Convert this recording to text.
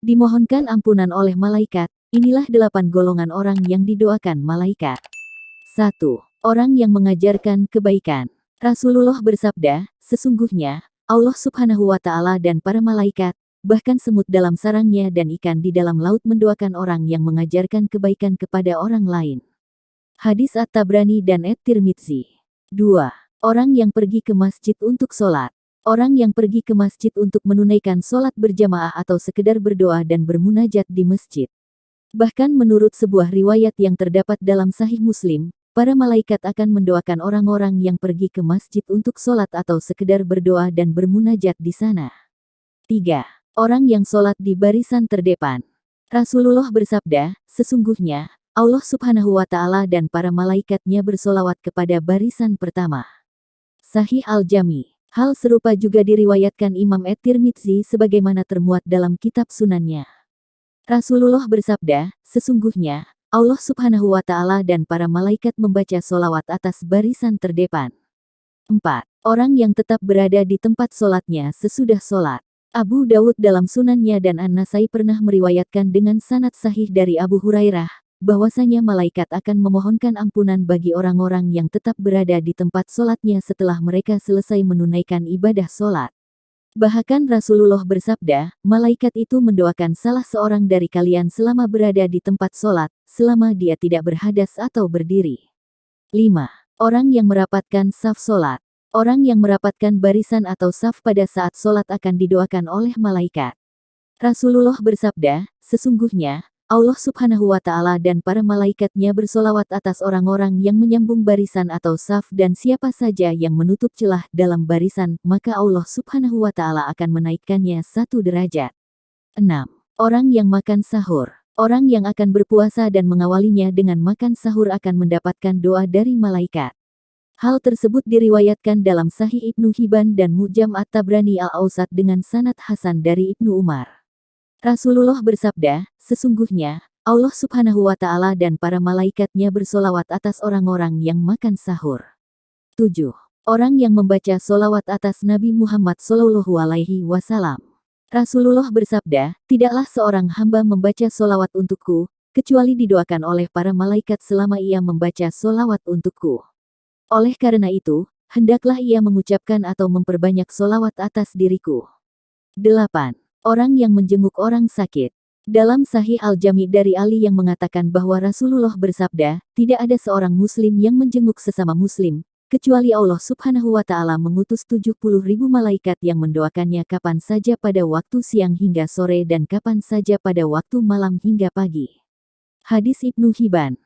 Dimohonkan ampunan oleh malaikat. Inilah 8 golongan orang yang didoakan malaikat. 1. Orang yang mengajarkan kebaikan. Rasulullah bersabda, sesungguhnya, Allah Subhanahu wa Ta'ala dan para malaikat, bahkan semut dalam sarangnya dan ikan di dalam laut mendoakan orang yang mengajarkan kebaikan kepada orang lain. Hadis At-Tabrani dan At-Tirmidzi. 2. Orang yang pergi ke masjid untuk sholat. Orang yang pergi ke masjid untuk menunaikan sholat berjamaah atau sekedar berdoa dan bermunajat di masjid. Bahkan menurut sebuah riwayat yang terdapat dalam Sahih Muslim, para malaikat akan mendoakan orang-orang yang pergi ke masjid untuk sholat atau sekedar berdoa dan bermunajat di sana. 3. Orang yang sholat di barisan terdepan. Rasulullah bersabda, sesungguhnya, Allah Subhanahu wa Ta'ala dan para malaikatnya bersolawat kepada barisan pertama. Sahih Al-Jami. Hal serupa juga diriwayatkan Imam At-Tirmidzi sebagaimana termuat dalam kitab sunannya. Rasulullah bersabda, sesungguhnya, Allah Subhanahu wa Ta'ala dan para malaikat membaca solawat atas barisan terdepan. 4. Orang yang tetap berada di tempat solatnya sesudah solat. Abu Dawud dalam sunannya dan An-Nasai pernah meriwayatkan dengan sanad sahih dari Abu Hurairah, bahwasanya malaikat akan memohonkan ampunan bagi orang-orang yang tetap berada di tempat solatnya setelah mereka selesai menunaikan ibadah solat. Bahkan Rasulullah bersabda, malaikat itu mendoakan salah seorang dari kalian selama berada di tempat solat, selama dia tidak berhadas atau berdiri. 5. Orang yang merapatkan saf solat. Orang yang merapatkan barisan atau saf pada saat solat akan didoakan oleh malaikat. Rasulullah bersabda, sesungguhnya, Allah Subhanahu wa Ta'ala dan para malaikatnya bersolawat atas orang-orang yang menyambung barisan atau saf dan siapa saja yang menutup celah dalam barisan, maka Allah Subhanahu wa Ta'ala akan menaikkannya 1 derajat. 6. Orang yang makan sahur. Orang yang akan berpuasa dan mengawalinya dengan makan sahur akan mendapatkan doa dari malaikat. Hal tersebut diriwayatkan dalam Sahih Ibnu Hibban dan Mu'jam At-Tabrani Al-Awsat dengan sanad hasan dari Ibnu Umar. Rasulullah bersabda, sesungguhnya, Allah Subhanahu wa Ta'ala dan para malaikatnya bersolawat atas orang-orang yang makan sahur. 7. Orang yang membaca solawat atas Nabi Muhammad Sallallahu Alaihi Wasallam. Rasulullah bersabda, tidaklah seorang hamba membaca solawat untukku, kecuali didoakan oleh para malaikat selama ia membaca solawat untukku. Oleh karena itu, hendaklah ia mengucapkan atau memperbanyak solawat atas diriku. 8. Orang yang menjenguk orang sakit. Dalam Sahih Al-Jami dari Ali yang mengatakan bahwa Rasulullah bersabda, tidak ada seorang muslim yang menjenguk sesama muslim, kecuali Allah Subhanahu wa Ta'ala mengutus 70.000 malaikat yang mendoakannya kapan saja pada waktu siang hingga sore dan kapan saja pada waktu malam hingga pagi. Hadis Ibnu Hibban.